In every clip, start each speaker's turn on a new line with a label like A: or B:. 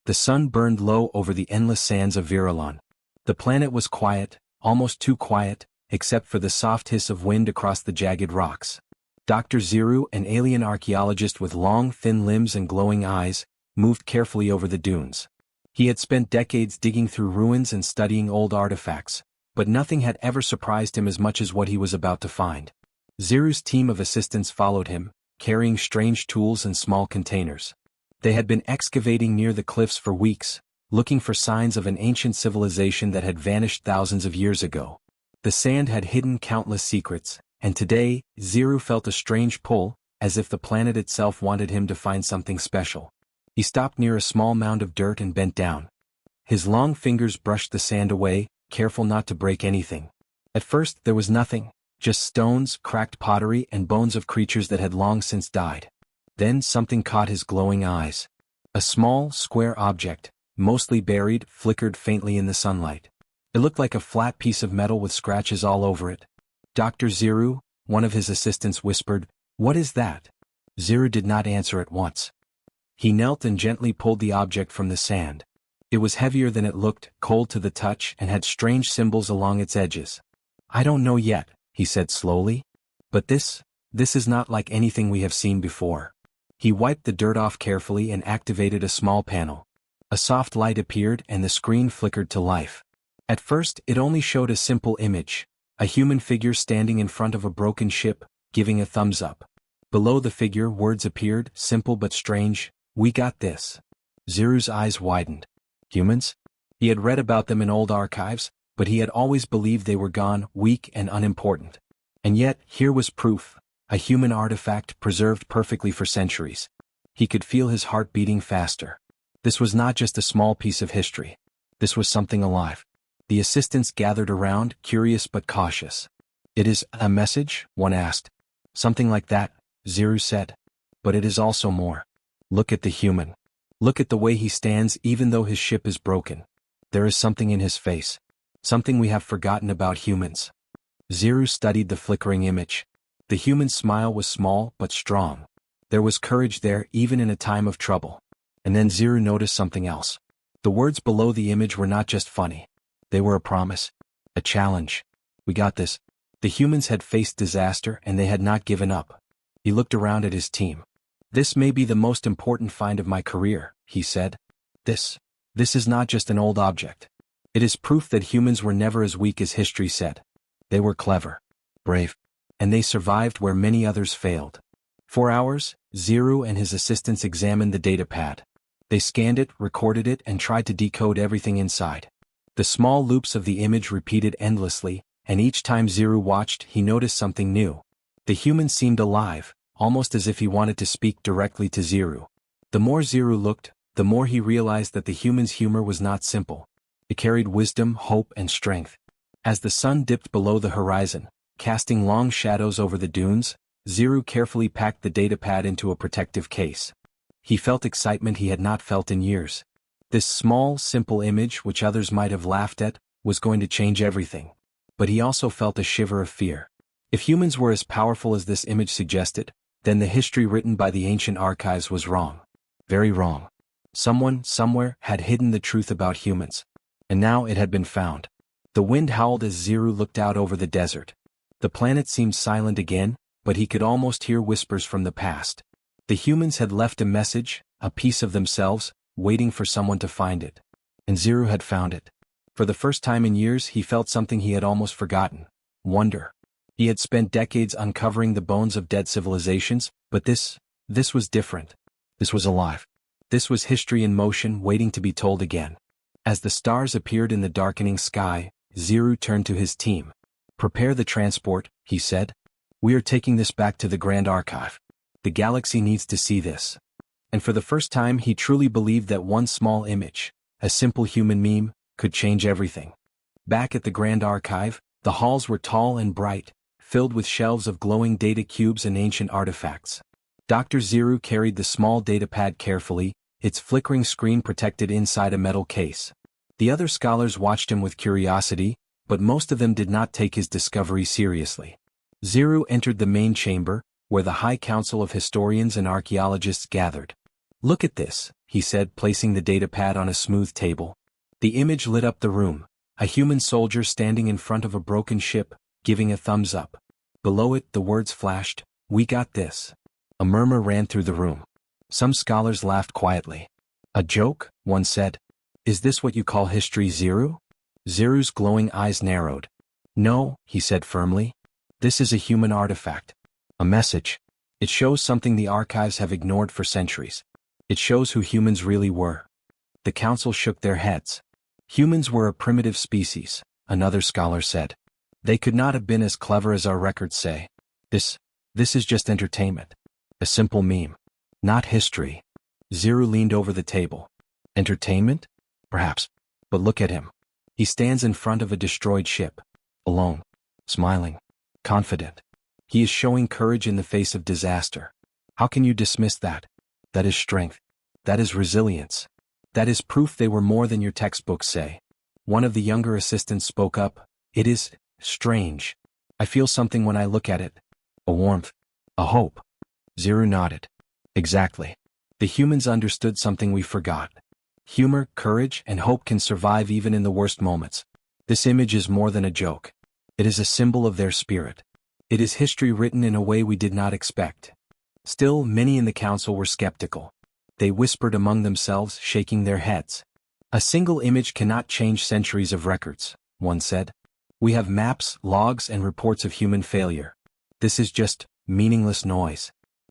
A: The sun burned low over the endless sands of Virulon. The planet was quiet, almost too quiet, except for the soft hiss of wind across the jagged rocks. Dr. Zero, an alien archaeologist with long, thin limbs and glowing eyes, moved carefully over the dunes. He had spent decades digging through ruins and studying old artifacts, but nothing had ever surprised him as much as what he was about to find. Zero's team of assistants followed him, carrying strange tools and small containers. They had been excavating near the cliffs for weeks, looking for signs of an ancient civilization that had vanished thousands of years ago. The sand had hidden countless secrets, and today, Zero felt a strange pull, as if the planet itself wanted him to find something special. He stopped near a small mound of dirt and bent down. His long fingers brushed the sand away, careful not to break anything. At first there was nothing, just stones, cracked pottery, and bones of creatures that had long since died. Then something caught his glowing eyes. A small, square object, mostly buried, flickered faintly in the sunlight. It looked like a flat piece of metal with scratches all over it. Dr. Zero, one of his assistants, whispered, "What is that?" Zero did not answer at once. He knelt and gently pulled the object from the sand. It was heavier than it looked, cold to the touch, and had strange symbols along its edges. "I don't know yet," he said slowly. "But this is not like anything we have seen before." He wiped the dirt off carefully and activated a small panel. A soft light appeared and the screen flickered to life. At first, it only showed a simple image, a human figure standing in front of a broken ship, giving a thumbs up. Below the figure, words appeared, simple but strange, "We got this." Zero's eyes widened. Humans? He had read about them in old archives, but he had always believed they were gone, weak and unimportant. And yet, here was proof, a human artifact preserved perfectly for centuries. He could feel his heart beating faster. This was not just a small piece of history. This was something alive. The assistants gathered around, curious but cautious. "It is a message?" one asked. "Something like that," Zero said. "But it is also more. Look at the human. Look at the way he stands even though his ship is broken. There is something in his face. Something we have forgotten about humans." Zero studied the flickering image. The human smile was small but strong. There was courage there even in a time of trouble. And then Zero noticed something else. The words below the image were not just funny. They were a promise. A challenge. "We got this." The humans had faced disaster and they had not given up. He looked around at his team. "This may be the most important find of my career," he said. This is not just an old object. It is proof that humans were never as weak as history said. They were clever, brave, and they survived where many others failed. For hours, Zero and his assistants examined the datapad. They scanned it, recorded it, and tried to decode everything inside. The small loops of the image repeated endlessly, and each time Zero watched, he noticed something new. The human seemed alive, almost as if he wanted to speak directly to Zero. The more Zero looked, the more he realized that the human's humor was not simple. It carried wisdom, hope, and strength. As the sun dipped below the horizon, casting long shadows over the dunes, Zero carefully packed the datapad into a protective case. He felt excitement he had not felt in years. This small, simple image, which others might have laughed at, was going to change everything. But he also felt a shiver of fear. If humans were as powerful as this image suggested, then the history written by the ancient archives was wrong. Very wrong. Someone, somewhere, had hidden the truth about humans. And now it had been found. The wind howled as Zero looked out over the desert. The planet seemed silent again, but he could almost hear whispers from the past. The humans had left a message, a piece of themselves, waiting for someone to find it. And Zero had found it. For the first time in years he felt something he had almost forgotten. Wonder. He had spent decades uncovering the bones of dead civilizations, but this was different. This was alive. This was history in motion, waiting to be told again. As the stars appeared in the darkening sky, Zero turned to his team. "Prepare the transport," he said. "We are taking this back to the Grand Archive. The galaxy needs to see this." And for the first time he truly believed that one small image, a simple human meme, could change everything. Back at the Grand Archive, the halls were tall and bright, filled with shelves of glowing data cubes and ancient artifacts. Dr. Zero carried the small datapad carefully, its flickering screen protected inside a metal case. The other scholars watched him with curiosity, but most of them did not take his discovery seriously. Zero entered the main chamber, where the High Council of Historians and Archaeologists gathered. Look at this, he said, placing the datapad on a smooth table. The image lit up the room, a human soldier standing in front of a broken ship, giving a thumbs up. Below it, the words flashed, "We got this." A murmur ran through the room. Some scholars laughed quietly. "A joke?" one said. "Is this what you call history, Zero?" Zero's glowing eyes narrowed. "No," he said firmly. "This is a human artifact. A message. It shows something the archives have ignored for centuries. It shows who humans really were." The council shook their heads. "Humans were a primitive species," another scholar said. "They could not have been as clever as our records say. This is just entertainment. A simple meme. Not history." Zero leaned over the table. "Entertainment? Perhaps. But look at him. He stands in front of a destroyed ship. Alone. Smiling. Confident. He is showing courage in the face of disaster. How can you dismiss that? That is strength. That is resilience. That is proof they were more than your textbooks say." One of the younger assistants spoke up. "It is strange. I feel something when I look at it. A warmth. A hope." Zero nodded. "Exactly. The humans understood something we forgot. Humor, courage, and hope can survive even in the worst moments. This image is more than a joke. It is a symbol of their spirit. It is history written in a way we did not expect." Still, many in the council were skeptical. They whispered among themselves, shaking their heads. "A single image cannot change centuries of records," one said. "We have maps, logs, and reports of human failure. This is just meaningless noise."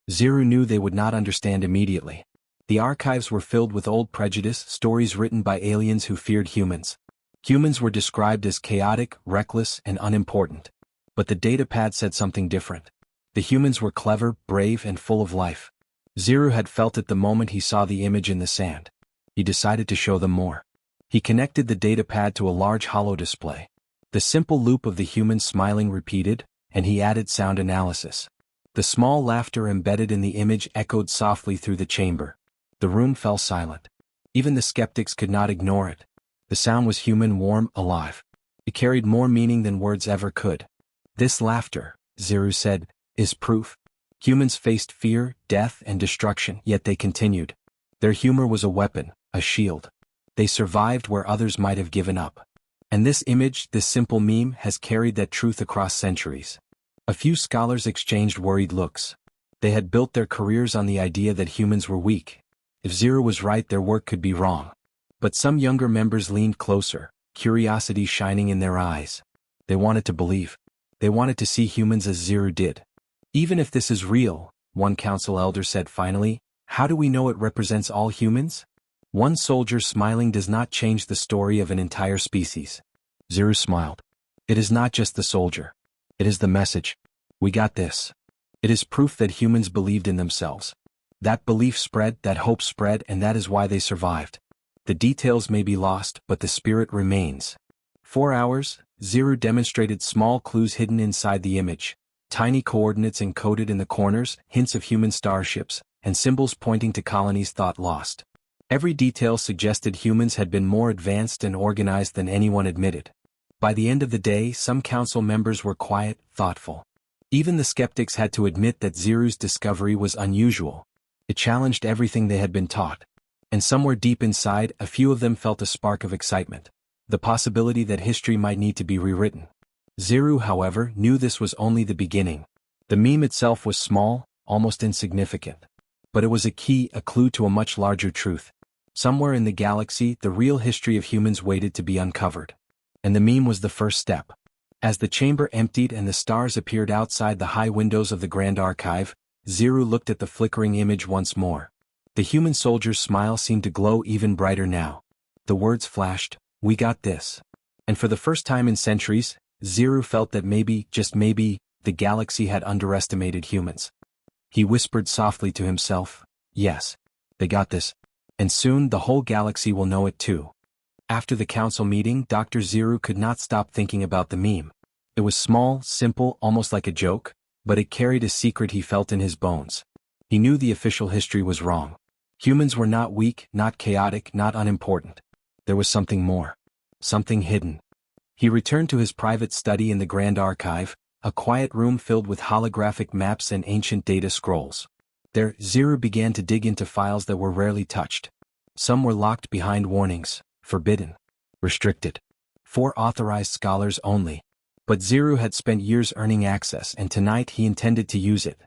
A: Zero knew they would not understand immediately. The archives were filled with old prejudice, stories written by aliens who feared humans. Humans were described as chaotic, reckless, and unimportant. But the datapad said something different. The humans were clever, brave, and full of life. Zero had felt it the moment he saw the image in the sand. He decided to show them more. He connected the datapad to a large hollow display. The simple loop of the humans smiling repeated, and he added sound analysis. The small laughter embedded in the image echoed softly through the chamber. The room fell silent. Even the skeptics could not ignore it. The sound was human, warm, alive. It carried more meaning than words ever could. "This laughter," Zero said, "is proof. Humans faced fear, death, and destruction, yet they continued. Their humor was a weapon, a shield. They survived where others might have given up. And this image, this simple meme, has carried that truth across centuries." A few scholars exchanged worried looks. They had built their careers on the idea that humans were weak. If Zero was right, their work could be wrong. But some younger members leaned closer, curiosity shining in their eyes. They wanted to believe. They wanted to see humans as Zero did. "Even if this is real," one council elder said finally, "how do we know it represents all humans?" One soldier smiling does not change the story of an entire species. Zero smiled. "It is not just the soldier. It is the message. We got this. It is proof that humans believed in themselves. That belief spread, that hope spread, and that is why they survived. The details may be lost, but the spirit remains." 4 hours, Zero demonstrated small clues hidden inside the image. Tiny coordinates encoded in the corners, hints of human starships, and symbols pointing to colonies thought lost. Every detail suggested humans had been more advanced and organized than anyone admitted. By the end of the day, some council members were quiet, thoughtful. Even the skeptics had to admit that Zero's discovery was unusual. It challenged everything they had been taught. And somewhere deep inside, a few of them felt a spark of excitement. The possibility that history might need to be rewritten. Zero, however, knew this was only the beginning. The meme itself was small, almost insignificant. But it was a key, a clue to a much larger truth. Somewhere in the galaxy, the real history of humans waited to be uncovered. And the meme was the first step. As the chamber emptied and the stars appeared outside the high windows of the Grand Archive, Zero looked at the flickering image once more. The human soldier's smile seemed to glow even brighter now. The words flashed, "We got this." And for the first time in centuries, Zero felt that maybe, just maybe, the galaxy had underestimated humans. He whispered softly to himself, "Yes, they got this. And soon the whole galaxy will know it too." After the council meeting, Dr. Zero could not stop thinking about the meme. It was small, simple, almost like a joke, but it carried a secret he felt in his bones. He knew the official history was wrong. Humans were not weak, not chaotic, not unimportant. There was something more. Something hidden. He returned to his private study in the Grand Archive, a quiet room filled with holographic maps and ancient data scrolls. There, Zero began to dig into files that were rarely touched. Some were locked behind warnings, forbidden, restricted, for authorized scholars only. But Zero had spent years earning access, and tonight he intended to use it.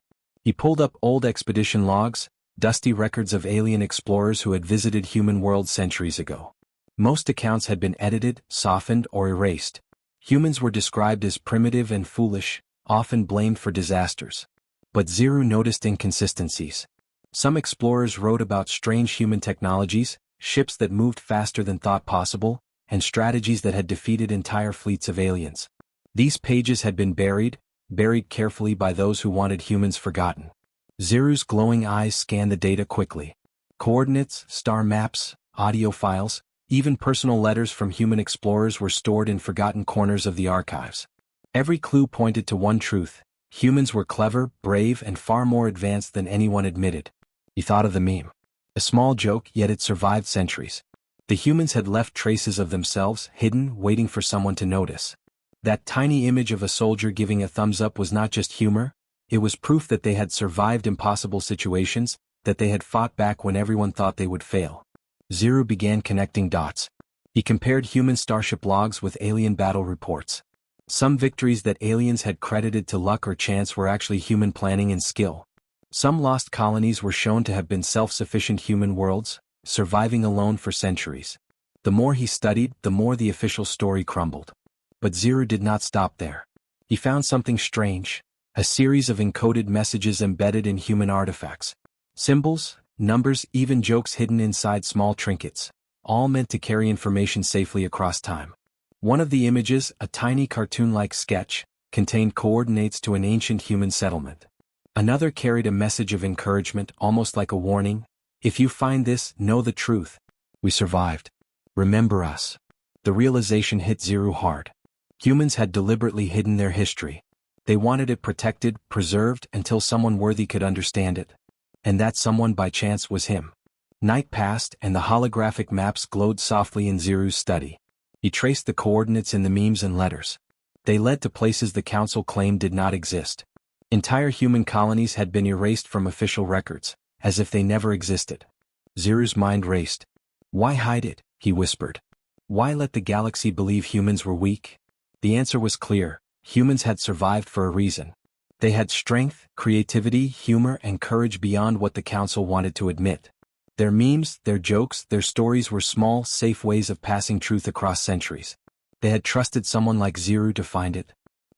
A: He pulled up old expedition logs, dusty records of alien explorers who had visited human worlds centuries ago. Most accounts had been edited, softened, or erased. Humans were described as primitive and foolish, often blamed for disasters. But Zero noticed inconsistencies. Some explorers wrote about strange human technologies, ships that moved faster than thought possible, and strategies that had defeated entire fleets of aliens. These pages had been buried carefully by those who wanted humans forgotten. Zero's glowing eyes scanned the data quickly. Coordinates, star maps, audio files, even personal letters from human explorers were stored in forgotten corners of the archives. Every clue pointed to one truth: humans were clever, brave, and far more advanced than anyone admitted. He thought of the meme. A small joke, yet it survived centuries. The humans had left traces of themselves, hidden, waiting for someone to notice. That tiny image of a soldier giving a thumbs up was not just humor, it was proof that they had survived impossible situations, that they had fought back when everyone thought they would fail. Zero began connecting dots. He compared human starship logs with alien battle reports. Some victories that aliens had credited to luck or chance were actually human planning and skill. Some lost colonies were shown to have been self-sufficient human worlds, surviving alone for centuries. The more he studied, the more the official story crumbled. But Zero did not stop there. He found something strange, a series of encoded messages embedded in human artifacts. Symbols, numbers, even jokes hidden inside small trinkets, all meant to carry information safely across time. One of the images, a tiny cartoon-like sketch, contained coordinates to an ancient human settlement. Another carried a message of encouragement, almost like a warning: if you find this, know the truth. We survived. Remember us. The realization hit Zero hard. Humans had deliberately hidden their history. They wanted it protected, preserved, until someone worthy could understand it. And that someone by chance was him. Night passed, and the holographic maps glowed softly in Zero's study. He traced the coordinates in the memes and letters. They led to places the Council claimed did not exist. Entire human colonies had been erased from official records, as if they never existed. Zero's mind raced. Why hide it? He whispered. Why let the galaxy believe humans were weak? The answer was clear: humans had survived for a reason. They had strength, creativity, humor, and courage beyond what the Council wanted to admit. Their memes, their jokes, their stories were small, safe ways of passing truth across centuries. They had trusted someone like Zero to find it.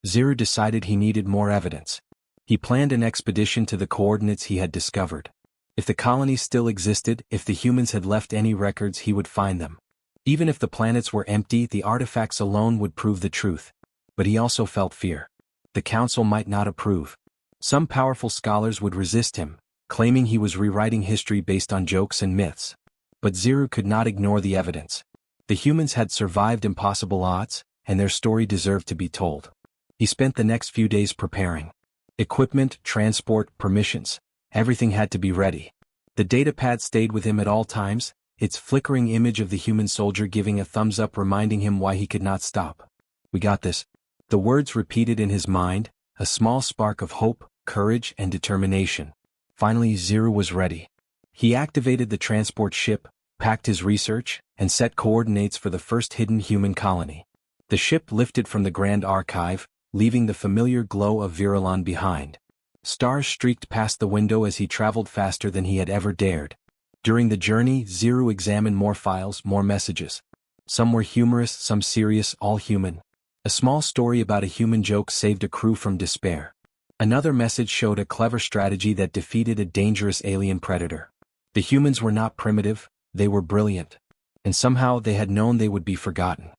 A: Zero decided he needed more evidence. He planned an expedition to the coordinates he had discovered. If the colony still existed, if the humans had left any records, he would find them. Even if the planets were empty, the artifacts alone would prove the truth. But he also felt fear. The Council might not approve. Some powerful scholars would resist him, claiming he was rewriting history based on jokes and myths. But Zero could not ignore the evidence. The humans had survived impossible odds, and their story deserved to be told. He spent the next few days preparing. Equipment, transport, permissions, everything had to be ready. The datapad stayed with him at all times, its flickering image of the human soldier giving a thumbs up reminding him why he could not stop. We got this. The words repeated in his mind, a small spark of hope, courage, and determination. Finally, Zero was ready. He activated the transport ship, packed his research, and set coordinates for the first hidden human colony. The ship lifted from the Grand Archive, leaving the familiar glow of Virulon behind. Stars streaked past the window as he traveled faster than he had ever dared. During the journey, Zero examined more files, more messages. Some were humorous, some serious, all human. A small story about a human joke saved a crew from despair. Another message showed a clever strategy that defeated a dangerous alien predator. The humans were not primitive, they were brilliant. And somehow they had known they would be forgotten.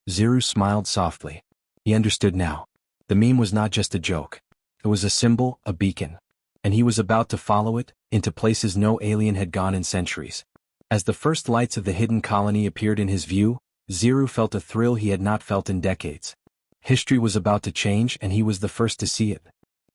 A: Zero smiled softly. He understood now. The meme was not just a joke. It was a symbol, a beacon. And he was about to follow it, into places no alien had gone in centuries. As the first lights of the hidden colony appeared in his view, Zero felt a thrill he had not felt in decades. History was about to change, and he was the first to see it.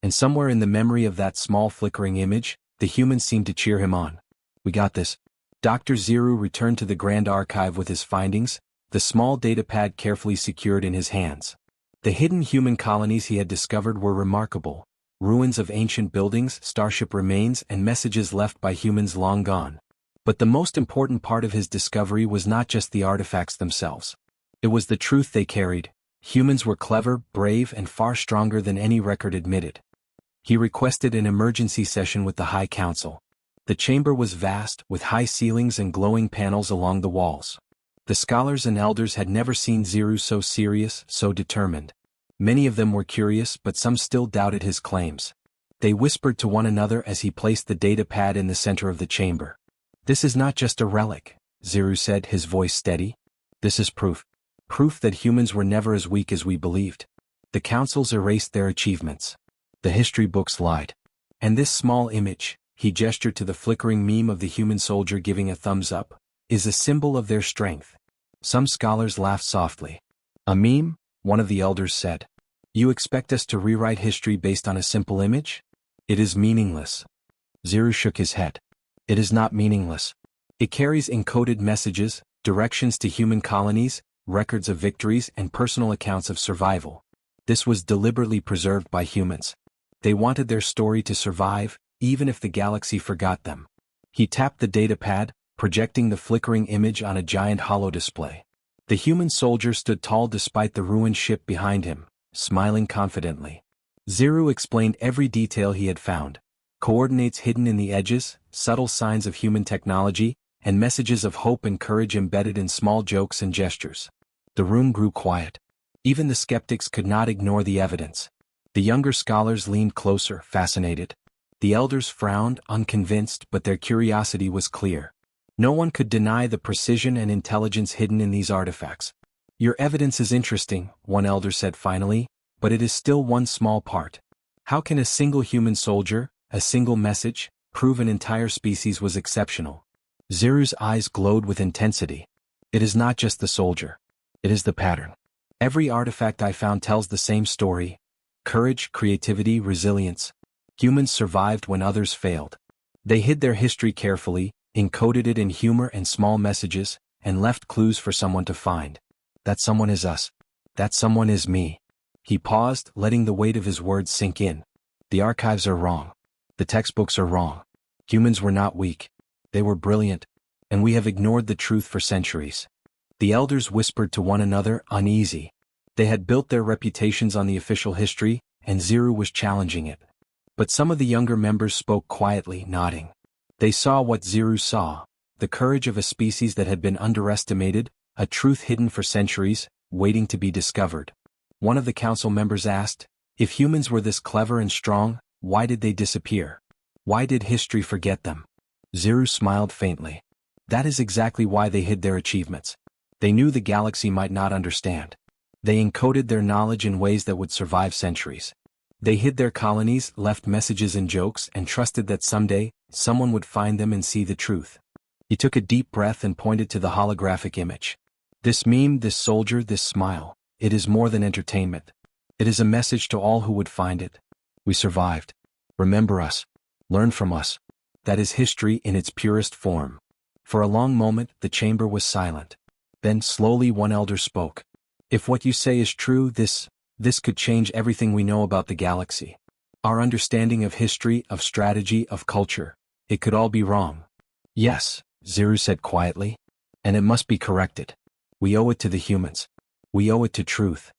A: And somewhere in the memory of that small flickering image, the humans seemed to cheer him on. We got this. Dr. Zero returned to the Grand Archive with his findings, the small datapad carefully secured in his hands. The hidden human colonies he had discovered were remarkable, ruins of ancient buildings, starship remains, and messages left by humans long gone. But the most important part of his discovery was not just the artifacts themselves. It was the truth they carried. Humans were clever, brave, and far stronger than any record admitted. He requested an emergency session with the High Council. The chamber was vast, with high ceilings and glowing panels along the walls. The scholars and elders had never seen Zero so serious, so determined. Many of them were curious, but some still doubted his claims. They whispered to one another as he placed the data pad in the center of the chamber. "This is not just a relic," Zero said, his voice steady. "This is proof. Proof that humans were never as weak as we believed. The councils erased their achievements. The history books lied. And this small image," he gestured to the flickering meme of the human soldier giving a thumbs up, "is a symbol of their strength." Some scholars laughed softly. "A meme?" one of the elders said. "You expect us to rewrite history based on a simple image? It is meaningless." Zero shook his head. "It is not meaningless. It carries encoded messages, directions to human colonies, records of victories, and personal accounts of survival. This was deliberately preserved by humans. They wanted their story to survive, even if the galaxy forgot them." He tapped the data pad, projecting the flickering image on a giant holodisplay. The human soldier stood tall despite the ruined ship behind him, smiling confidently. Zero explained every detail he had found: coordinates hidden in the edges, subtle signs of human technology, and messages of hope and courage embedded in small jokes and gestures. The room grew quiet. Even the skeptics could not ignore the evidence. The younger scholars leaned closer, fascinated. The elders frowned, unconvinced, but their curiosity was clear. No one could deny the precision and intelligence hidden in these artifacts. "Your evidence is interesting," one elder said finally, "but it is still one small part. How can a single human soldier, a single message, prove an entire species was exceptional?" Zero's eyes glowed with intensity. "It is not just the soldier. It is the pattern. Every artifact I found tells the same story: courage, creativity, resilience. Humans survived when others failed. They hid their history carefully, encoded it in humor and small messages, and left clues for someone to find. That someone is us. That someone is me." He paused, letting the weight of his words sink in. "The archives are wrong. The textbooks are wrong. Humans were not weak. They were brilliant. And we have ignored the truth for centuries." The elders whispered to one another, uneasy. They had built their reputations on the official history, and Zero was challenging it. But some of the younger members spoke quietly, nodding. They saw what Zero saw: the courage of a species that had been underestimated, a truth hidden for centuries, waiting to be discovered. One of the council members asked, "If humans were this clever and strong, why did they disappear? Why did history forget them?" Zero smiled faintly. "That is exactly why they hid their achievements. They knew the galaxy might not understand. They encoded their knowledge in ways that would survive centuries. They hid their colonies, left messages and jokes, and trusted that someday, someone would find them and see the truth." He took a deep breath and pointed to the holographic image. "This meme, this soldier, this smile, it is more than entertainment. It is a message to all who would find it. We survived. Remember us. Learn from us. That is history in its purest form." For a long moment, the chamber was silent. Then slowly one elder spoke. "If what you say is true, this could change everything we know about the galaxy. Our understanding of history, of strategy, of culture. It could all be wrong." "Yes," Zero said quietly. "And it must be corrected. We owe it to the humans. We owe it to truth."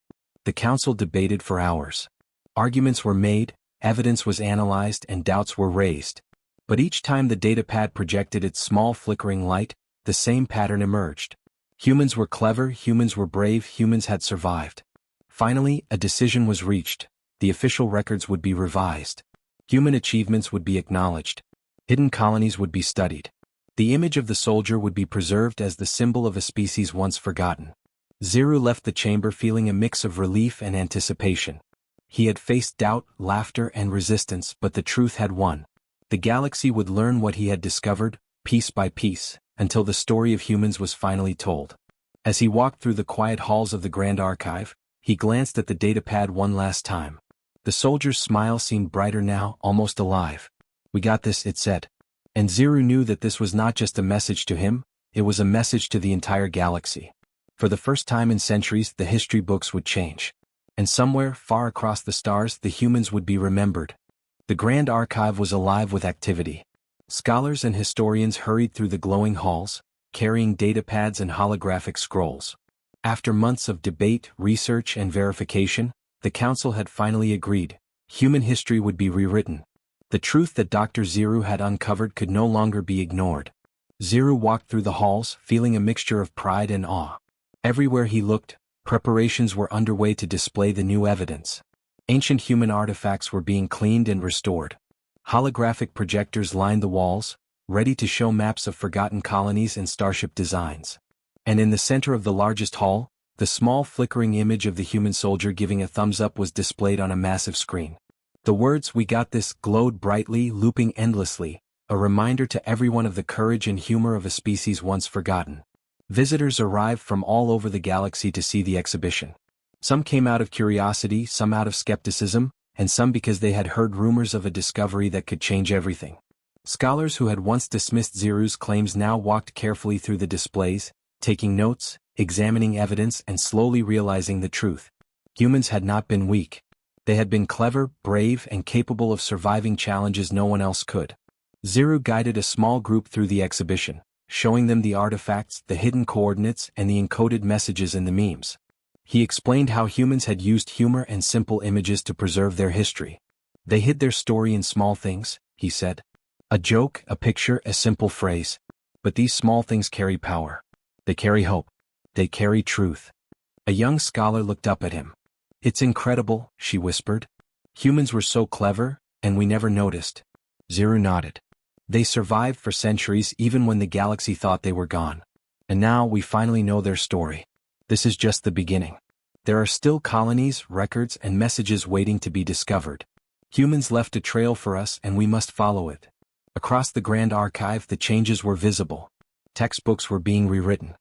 A: The council debated for hours. Arguments were made, evidence was analyzed, and doubts were raised. But each time the datapad projected its small flickering light, the same pattern emerged. Humans were clever, humans were brave, humans had survived. Finally, a decision was reached. The official records would be revised. Human achievements would be acknowledged. Hidden colonies would be studied. The image of the soldier would be preserved as the symbol of a species once forgotten. Zero left the chamber feeling a mix of relief and anticipation. He had faced doubt, laughter, and resistance, but the truth had won. The galaxy would learn what he had discovered, piece by piece, until the story of humans was finally told. As he walked through the quiet halls of the Grand Archive, he glanced at the datapad one last time. The soldier's smile seemed brighter now, almost alive. "We got this," it said. And Zero knew that this was not just a message to him, it was a message to the entire galaxy. For the first time in centuries, the history books would change. And somewhere, far across the stars, the humans would be remembered. The Grand Archive was alive with activity. Scholars and historians hurried through the glowing halls, carrying datapads and holographic scrolls. After months of debate, research, and verification, the council had finally agreed. Human history would be rewritten. The truth that Dr. Zero had uncovered could no longer be ignored. Zero walked through the halls, feeling a mixture of pride and awe. Everywhere he looked, preparations were underway to display the new evidence. Ancient human artifacts were being cleaned and restored. Holographic projectors lined the walls, ready to show maps of forgotten colonies and starship designs. And in the center of the largest hall, the small flickering image of the human soldier giving a thumbs up was displayed on a massive screen. The words "We got this" glowed brightly, looping endlessly, a reminder to everyone of the courage and humor of a species once forgotten. Visitors arrived from all over the galaxy to see the exhibition. Some came out of curiosity, some out of skepticism, and some because they had heard rumors of a discovery that could change everything. Scholars who had once dismissed Zero's claims now walked carefully through the displays, taking notes, examining evidence, and slowly realizing the truth. Humans had not been weak. They had been clever, brave, and capable of surviving challenges no one else could. Zero guided a small group through the exhibition, showing them the artifacts, the hidden coordinates, and the encoded messages in the memes. He explained how humans had used humor and simple images to preserve their history. They hid their story in small things, he said. A joke, a picture, a simple phrase. But these small things carry power. They carry hope. They carry truth. A young scholar looked up at him. "It's incredible," she whispered. "Humans were so clever, and we never noticed." Zero nodded. "They survived for centuries even when the galaxy thought they were gone. And now we finally know their story. This is just the beginning. There are still colonies, records, and messages waiting to be discovered. Humans left a trail for us and we must follow it." Across the Grand Archive the changes were visible. Textbooks were being rewritten.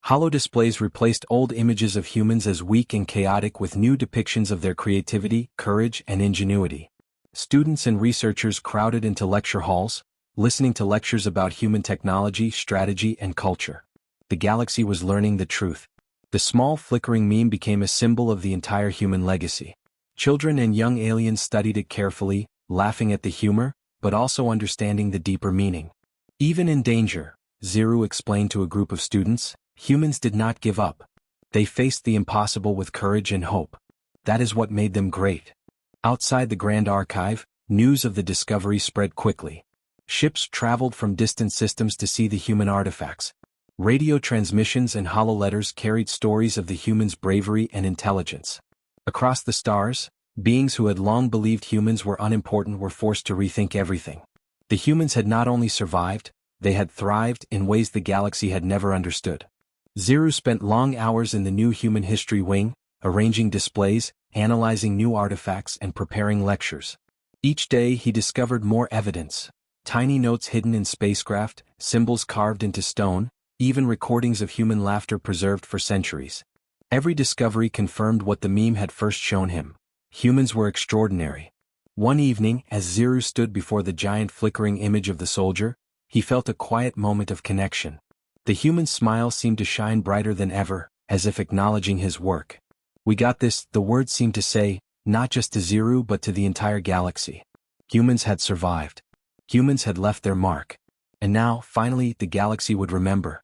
A: Holodisplays replaced old images of humans as weak and chaotic with new depictions of their creativity, courage, and ingenuity. Students and researchers crowded into lecture halls, listening to lectures about human technology, strategy, and culture. The galaxy was learning the truth. The small flickering meme became a symbol of the entire human legacy. Children and young aliens studied it carefully, laughing at the humor, but also understanding the deeper meaning. Even in danger, Zero explained to a group of students, humans did not give up. They faced the impossible with courage and hope. That is what made them great. Outside the Grand Archive, news of the discovery spread quickly. Ships traveled from distant systems to see the human artifacts. Radio transmissions and hololetters carried stories of the humans' bravery and intelligence. Across the stars, beings who had long believed humans were unimportant were forced to rethink everything. The humans had not only survived, they had thrived in ways the galaxy had never understood. Zero spent long hours in the new Human History Wing, arranging displays, analyzing new artifacts, and preparing lectures. Each day he discovered more evidence. Tiny notes hidden in spacecraft, symbols carved into stone, even recordings of human laughter preserved for centuries. Every discovery confirmed what the meme had first shown him. Humans were extraordinary. One evening, as Zero stood before the giant flickering image of the soldier, he felt a quiet moment of connection. The human smile seemed to shine brighter than ever, as if acknowledging his work. "We got this," the words seemed to say, not just to Zero but to the entire galaxy. Humans had survived. Humans had left their mark. And now, finally, the galaxy would remember.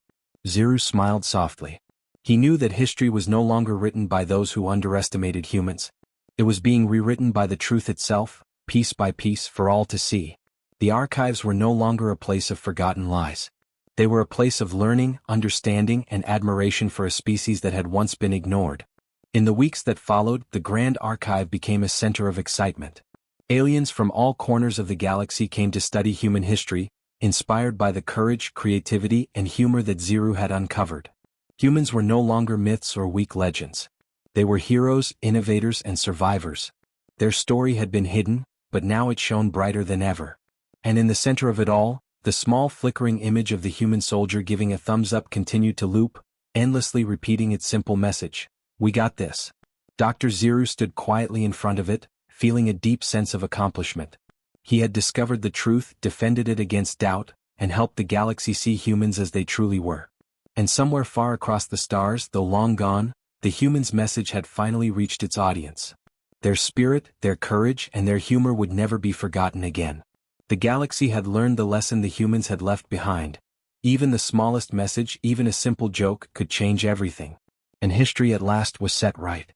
A: Zero smiled softly. He knew that history was no longer written by those who underestimated humans. It was being rewritten by the truth itself, piece by piece, for all to see. The archives were no longer a place of forgotten lies. They were a place of learning, understanding, and admiration for a species that had once been ignored. In the weeks that followed, the Grand Archive became a center of excitement. Aliens from all corners of the galaxy came to study human history, inspired by the courage, creativity, and humor that Zero had uncovered. Humans were no longer myths or weak legends. They were heroes, innovators, and survivors. Their story had been hidden, but now it shone brighter than ever. And in the center of it all, the small flickering image of the human soldier giving a thumbs up continued to loop, endlessly repeating its simple message: "We got this." Dr. Zero stood quietly in front of it, feeling a deep sense of accomplishment. He had discovered the truth, defended it against doubt, and helped the galaxy see humans as they truly were. And somewhere far across the stars, though long gone, the human's message had finally reached its audience. Their spirit, their courage, and their humor would never be forgotten again. The galaxy had learned the lesson the humans had left behind. Even the smallest message, even a simple joke, could change everything. And history at last was set right.